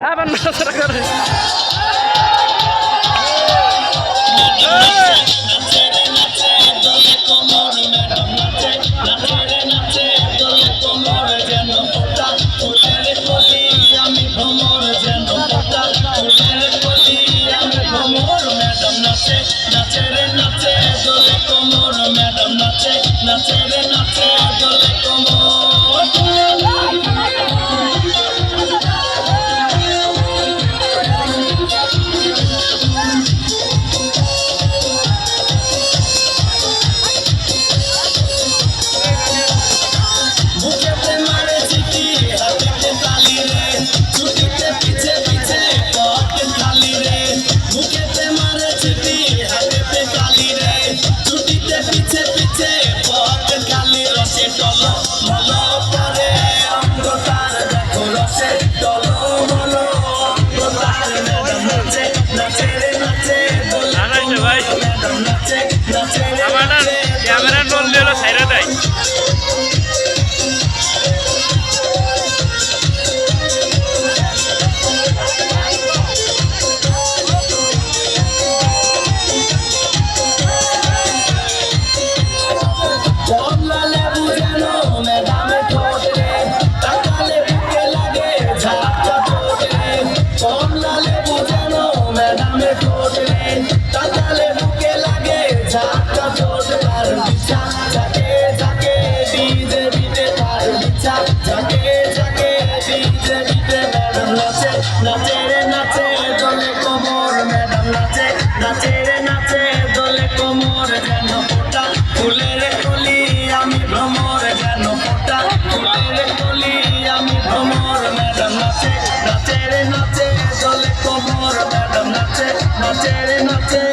আবার নাচা করে ক্যামেরা নড়লে হলো সাইরা দেয়। নাচে রে নাচে দোলে কোমর ম্যাডাম নাচে নাচে রে নাচে দোলে কোমর যেন ফোটা ফুলের কলি আমি ভ্রমর যেন ফোটা ফুলের কলি আমি ভ্রমর ম্যাডাম নাচে নাচে রে নাচে দোলে কোমর ম্যাডাম নাচে নাচে রে নাচে